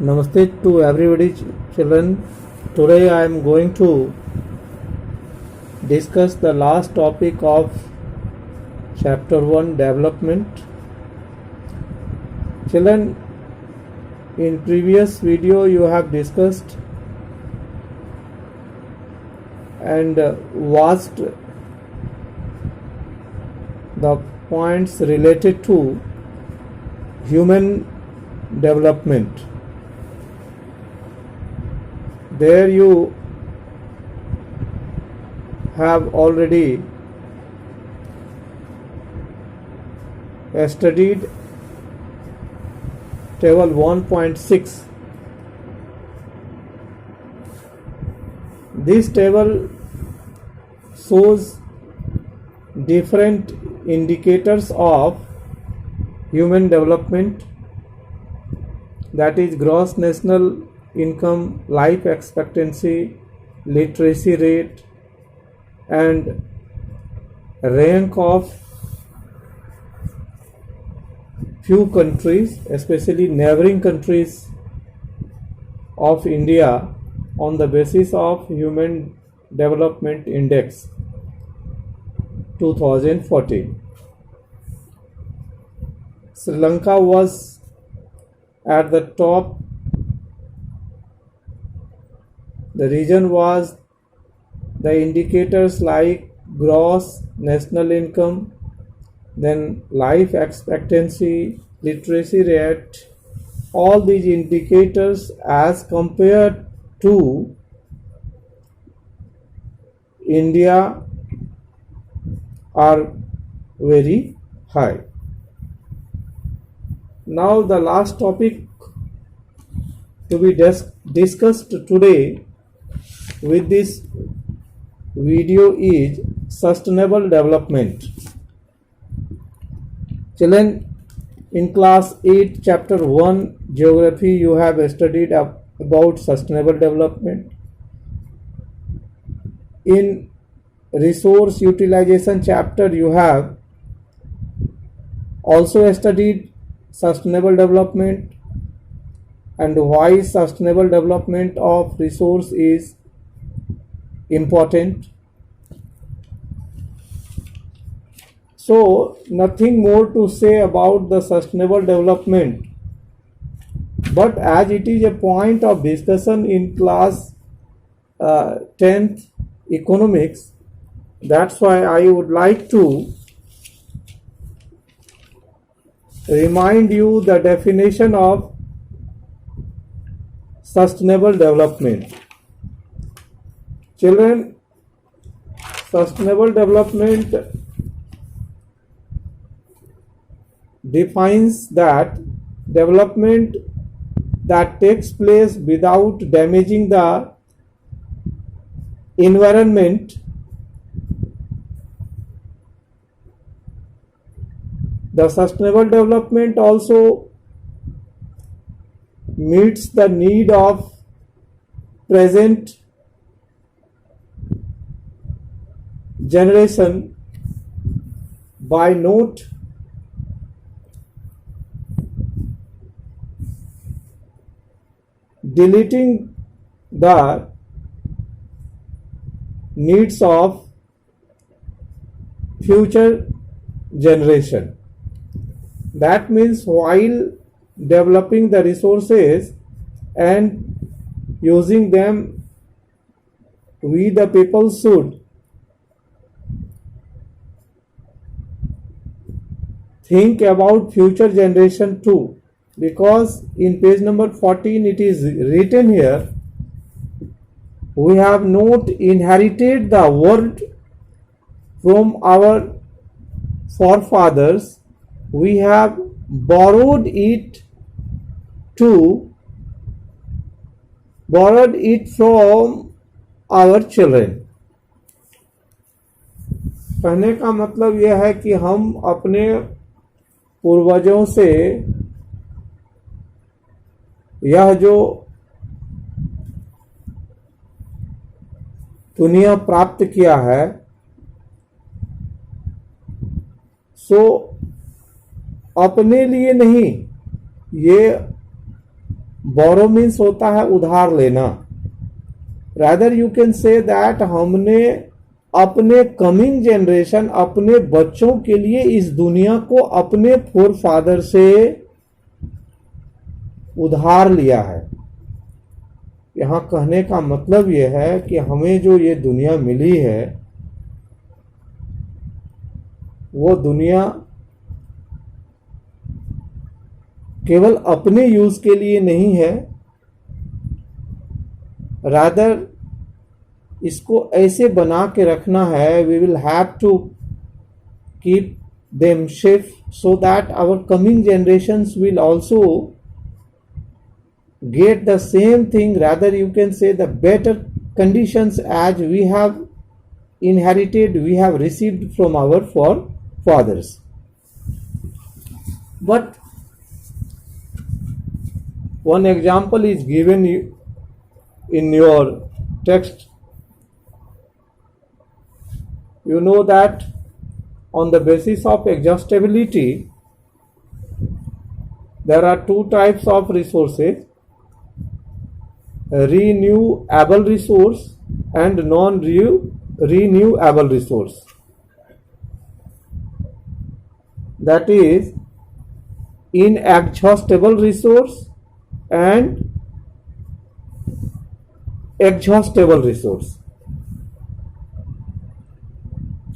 Namaste to everybody, children. Today I am going to discuss the last topic of chapter 1, development. Children, in previous video you have discussed and watched the points related to human development. There you have already studied table 1.6. This table shows different indicators of human development, that is gross national income, life expectancy, literacy rate, and rank of few countries, especially neighboring countries of India, on the basis of Human Development Index 2014. Sri Lanka was at the top. The reason was the indicators like gross national income, then life expectancy, literacy rate. All these indicators as compared to India are very high. Now the last topic to be discussed today with this video is sustainable development. Children, in class 8 chapter 1 geography you have studied about sustainable development. In resource utilization chapter you have also studied sustainable development and why sustainable development of resource is important. So nothing more to say about the sustainable development, but as it is a point of discussion in class 10th economics, that's why I would like to remind you the definition of sustainable development. Children, sustainable development defines that development that takes place without damaging the environment. The sustainable development also meets the need of present generation by not deleting the needs of future generation. That means while developing the resources and using them, we the people should think about future generation too, because in page number 14 it is written here, we have not inherited the world from our forefathers, we have borrowed it from our children. कहने का मतलब यह है कि हम अपने पूर्वजों से यह जो दुनिया प्राप्त किया है, सो अपने लिए नहीं, ये बोरो मीन्स होता है उधार लेना। Rather you can say that हमने अपने कमिंग जनरेशन, अपने बच्चों के लिए इस दुनिया को अपने फोर फादर से उधार लिया है। यहां कहने का मतलब यह है कि हमें जो ये दुनिया मिली है वो दुनिया केवल अपने यूज के लिए नहीं है, रादर इसको ऐसे बना के रखना है, we will have to keep them safe so that our coming generations will also get the same thing, rather you can say the better conditions as we have inherited, we have received from our forefathers. But one example is given in your text. You know that on the basis of exhaustibility there are two types of resources: renewable resource and non-renewable resource. That is inexhaustible resource and exhaustible resource.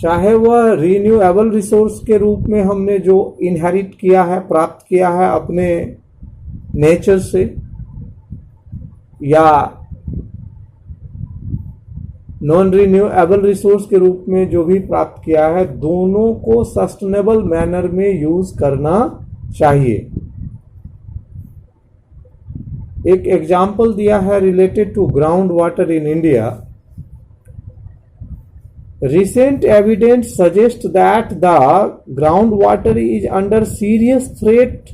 चाहे वह renewable resource के रूप में हमने जो inherit किया है, प्राप्त किया है अपने नेचर से, या नॉन रिन्यूएबल रिसोर्स के रूप में जो भी प्राप्त किया है, दोनों को सस्टेनेबल मैनर में यूज करना चाहिए। एक एग्जाम्पल दिया है related to ground water in India. Recent evidence suggests that the groundwater is under serious threat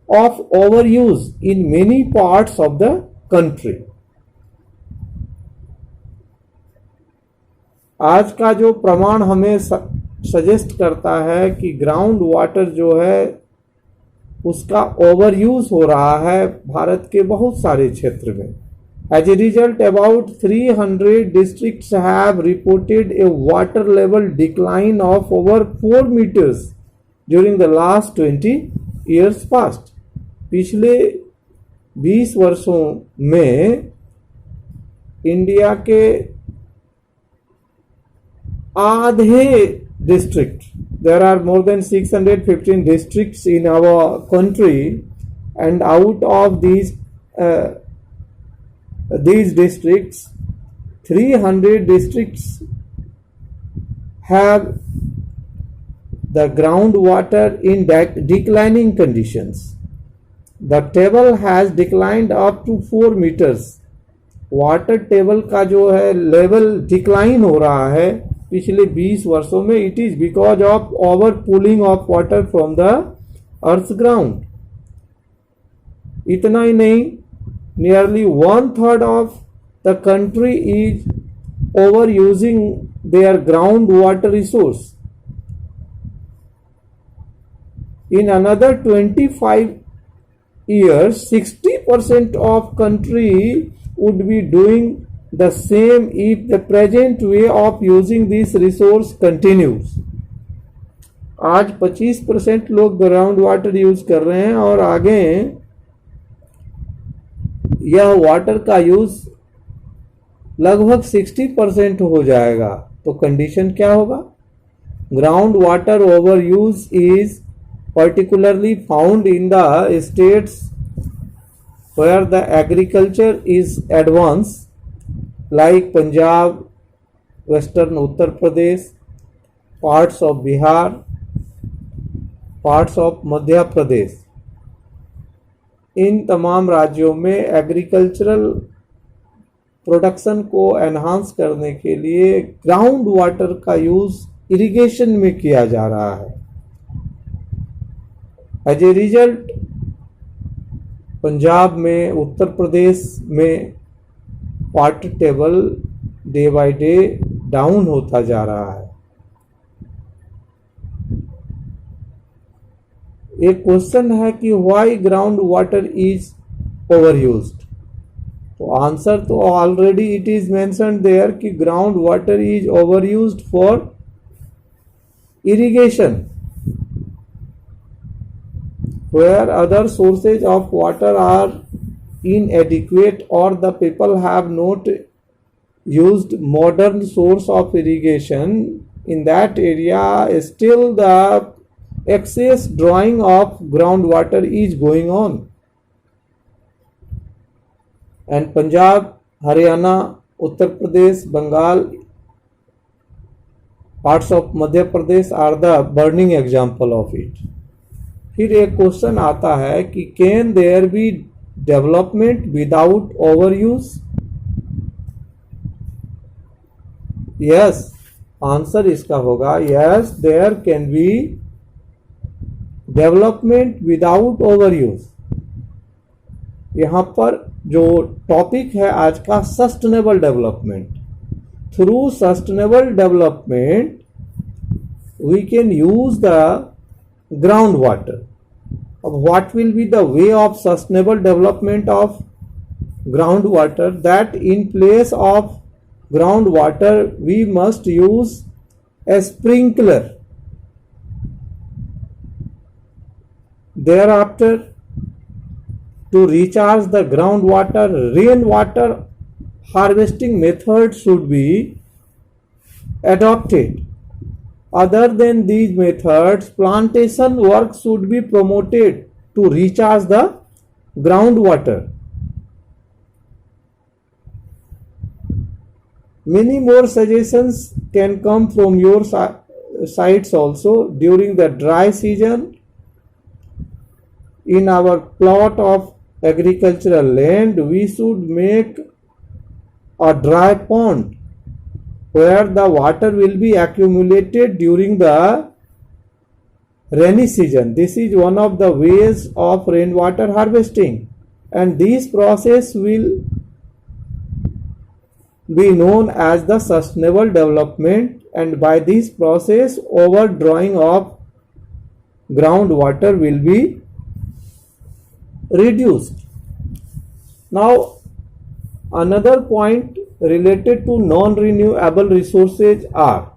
of overuse in many parts of the country. आज का जो प्रमाण हमें सजेस्ट करता है कि ग्राउंड वाटर जो है उसका ओवर यूज हो रहा है भारत के बहुत सारे क्षेत्र में। As a result, about 300 districts have reported a water level decline of over 4 meters during the last 20 years past. पिछले 20 वर्षों में इंडिया के आधे district, there are more than 615 districts in our country, and out of these districts, 300 districts have the groundwater in declining conditions. The table has declined up to 4 meters. Water table का जो है level decline हो रहा है पिछले 20 वर्षों में। It is because of over pulling of water from the earth ground. इतना ही नहीं, nearly 1/3 of the country is overusing their groundwater resource. In another 25 years, 60% of country would be doing the same if the present way of using this resource continues. आज 25% लोग ground water use कर रहे हैं और आगे यह water का use लगभग 60% हो जाएगा तो कंडीशन क्या होगा? Ground water over use is particularly found in the states where the agriculture is advanced, like Punjab, western Uttar Pradesh, parts of Bihar, parts of Madhya Pradesh. इन तमाम राज्यों में एग्रीकल्चरल प्रोडक्शन को एनहांस करने के लिए ground water का use irrigation में किया जा रहा है। एज ए रिजल्ट पंजाब में, उत्तर प्रदेश में water table day by day down होता जा रहा है। एक क्वेश्चन है कि why ground water is over used. तो आंसर तो already it is mentioned there कि ground water is over used for irrigation, where other sources of water are inadequate or the people have not used modern source of irrigation in that area, still the excess drawing of groundwater is going on. And Punjab, Haryana, Uttar Pradesh, Bengal, parts of Madhya Pradesh are the burning example of it. फिर एक question आता है कि can there be development without over use. Yes, answer इसका होगा yes, there can be development without over use. यहां पर जो टॉपिक है आज का sustainable development. Through sustainable development we can use the ground water. What will be the way of sustainable development of groundwater? That in place of groundwater we must use a sprinkler. Thereafter, to recharge the groundwater, rainwater harvesting method should be adopted. Other than these methods, plantation work should be promoted to recharge the groundwater. Many more suggestions can come from your sides also. During the dry season, in our plot of agricultural land, we should make a dry pond where the water will be accumulated during the rainy season. This is one of the ways of rainwater harvesting, and this process will be known as the sustainable development, and by this process overdrawing of groundwater will be reduced. Now another point related to non-renewable resources are,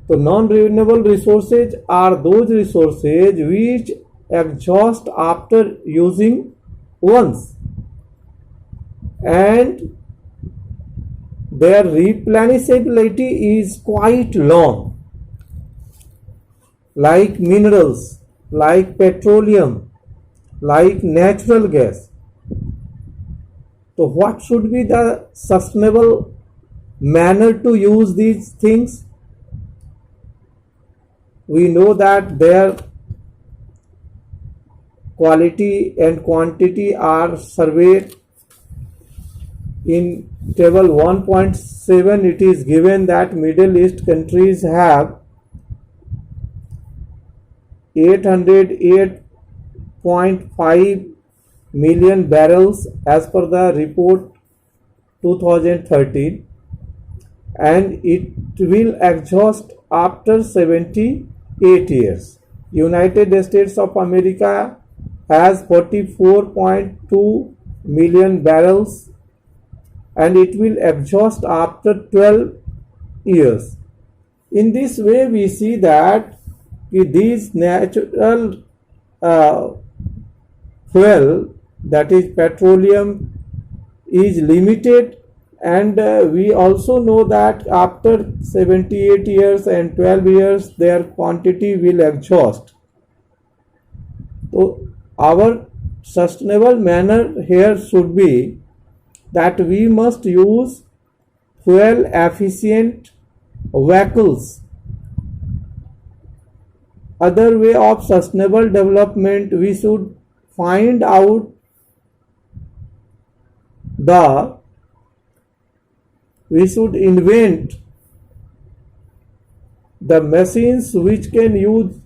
so non-renewable resources are those resources which exhaust after using once and their replenishability is quite long, like minerals, like petroleum, like natural gas. So what should be the sustainable manner to use these things? We know that their quality and quantity are surveyed in table 1.7. It is given that Middle East countries have 808.5 million barrels as per the report 2013, and it will exhaust after 78 years. United States of America has 44.2 million barrels and it will exhaust after 12 years. In this way we see that these natural fuel, that is petroleum, is limited, and we also know that after 78 years and 12 years their quantity will exhaust. So our sustainable manner here should be that we must use fuel efficient vehicles. Other way of sustainable development, we should find out we should invent the machines which can use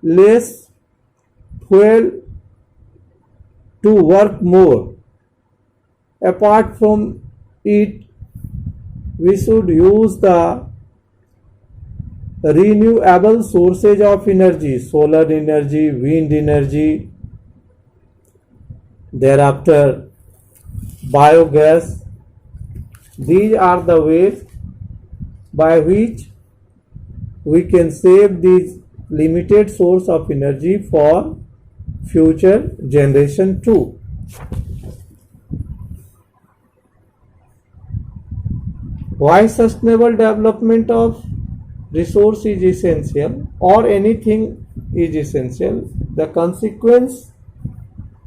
less fuel to work more. Apart from it, we should use the renewable sources of energy, solar energy, wind energy, thereafter biogas. These are the ways by which we can save these limited source of energy for future generation too. Why sustainable development of resource is essential or anything is essential? The consequence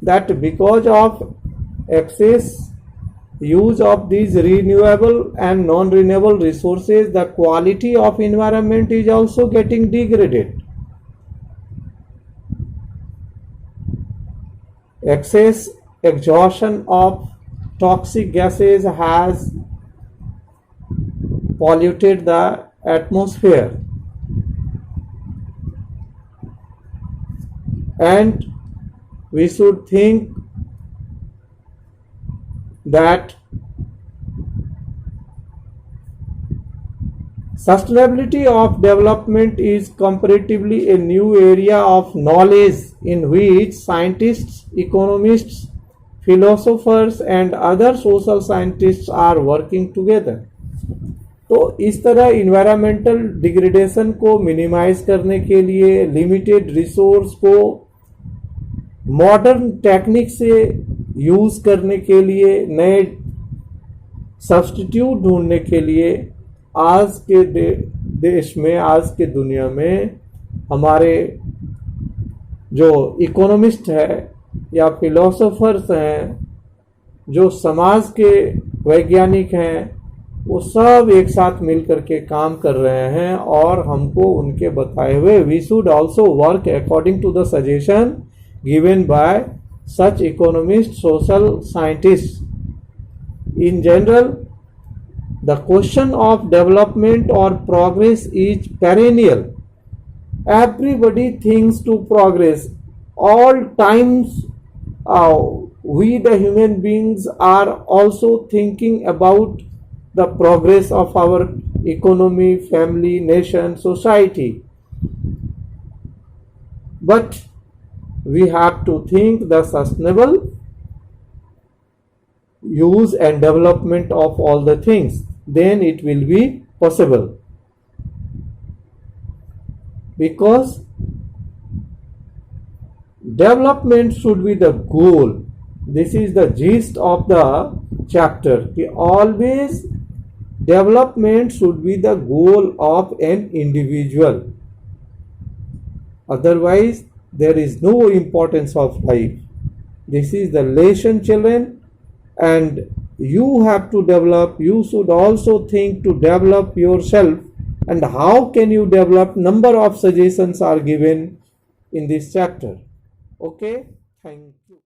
that because of excess use of these renewable and non-renewable resources, the quality of environment is also getting degraded. Excess exhaustion of toxic gases has polluted the atmosphere, and we should think that sustainability of development is comparatively a new area of knowledge in which scientists, economists, philosophers and other social scientists are working together. तो इस तरह environmental degradation को minimise करने के लिए, limited resource को modern technique से use करने के लिए, नए सब्स्टिट्यूट ढूंढने के लिए आज के देश में, आज के दुनिया में हमारे जो इकोनॉमिस्ट है या फिलोसोफर्स हैं, जो समाज के वैज्ञानिक हैं, वो सब एक साथ मिल करके काम कर रहे हैं और हमको उनके बताए हुए we should also work according to the suggestion given by such economists, social scientists. In general, the question of development or progress is perennial. Everybody thinks to progress. All times, we the human beings are also thinking about the progress of our economy, family, nation, society. But we have to think the sustainable use and development of all the things, then it will be possible, because development should be the goal. This is the gist of the chapter. Always development should be the goal of an individual, otherwise there is no importance of life. This is the lesson, children, and you have to develop. You should also think to develop yourself, and how can you develop? Number of suggestions are given in this chapter. Okay, thank you.